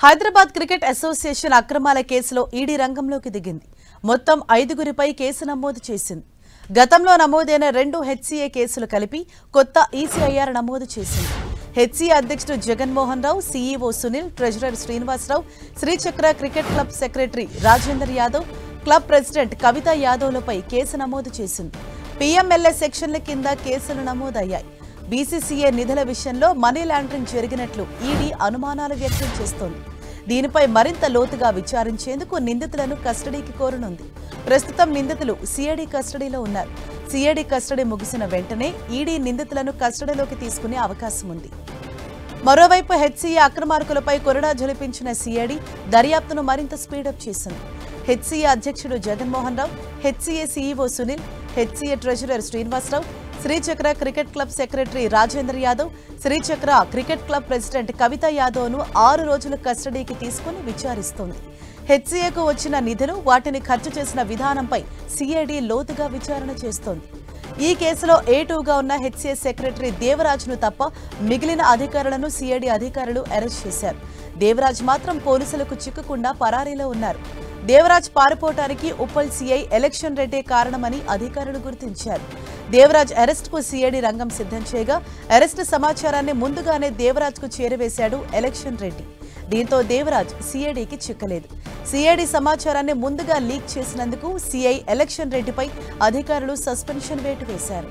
Hyderabad cricket association అక్రమాల కేసులో ED రంగంలోకి దిగింది. మొత్తం 5గురిపై కేసు నమోదు చేసింది. గతంలో నమోదైన 2 హెచ్సీఏ కేసులు కలిపి కొత్త ఈసీఐఆర్ నమోదు చేసింది. హెచ్సీఏ అధ్యక్షుడు Jaganmohan Rao, CEO Sunil, treasurer Srinivasarao, Srichakra cricket club secretary Rajender Yadav, club president Kavitha యాదవ్లపై కేసు నమోదు చేసింది. పీఎంఎల్ఏ సెక్షన్ల కింద కేసులు నమోదయ్యాయి. బీసీసీఏ నిధుల విషయంలో మనీ లాండరింగ్ జరిగినట్లు ఈడీ అనుమానాలు వ్యక్తం చేస్తోంది. దీనిపై మరింత లోతుగా విచారించేందుకు నిందితులను కస్టడీకి కోరనుంది. ప్రస్తుతం నిందితులు సిఐడి కస్టడీలో ఉన్నారు. సిఐడి కస్టడీ ముగిసిన వెంటనే ఈడీ నిందితులను కస్టడీలోకి తీసుకునే అవకాశం ఉంది. మరోవైపు హెచ్సీఏ అక్రమార్కులపై కొరడా జలిపించిన సిఐడి దర్యాప్తును మరింత స్పీడప్ చేసింది. హెచ్సీఏ అధ్యక్షుడు Jaganmohan Rao, HCA CEO Sunil, HCA treasurer Srinivasarao, Srichakra cricket club secretary Rajender Yadav, Srichakra cricket club president Kavitha యాదవ్ను 6 రోజుల కస్టడీకి తీసుకుని విచారిస్తోంది. హెచ్సీఏకు వచ్చిన నిధులు, వాటిని ఖర్చు చేసిన విధానంపై సిఐడి లోతుగా విచారణ చేస్తోంది. ఈ కేసులో A2గా ఉన్న హెచ్సీఏ సెక్రటరీ దేవరాజ్ను తప్ప మిగిలిన అధికారులను సిఐడి అధికారులు అరెస్ట్ చేశారు. దేవరాజ్ మాత్రం పోలీసులకు చిక్కకుండా పరారీలో ఉన్నారు. దేవరాజ్ పారిపోవటానికి ఉప్పల్ సీఐ ఎలక్షన్ రెడ్డే కారణమని అధికారులు గుర్తించారు. దేవరాజ్ అరెస్టుకు సిఐడి రంగం సిద్ధం చేయగా అరెస్టు సమాచారాన్ని ముందుగానే దేవరాజ్కు చేరవేశాడు ఎలక్షన్ రెడ్డి. దీంతో దేవరాజ్ సిఐడికి చిక్కలేదు. సిఐడి సమాచారాన్ని ముందుగా లీక్ చేసినందుకు సిఐ ఎలక్షన్ రెడ్డిపై అధికారులు సస్పెన్షన్ వేటు వేశారు.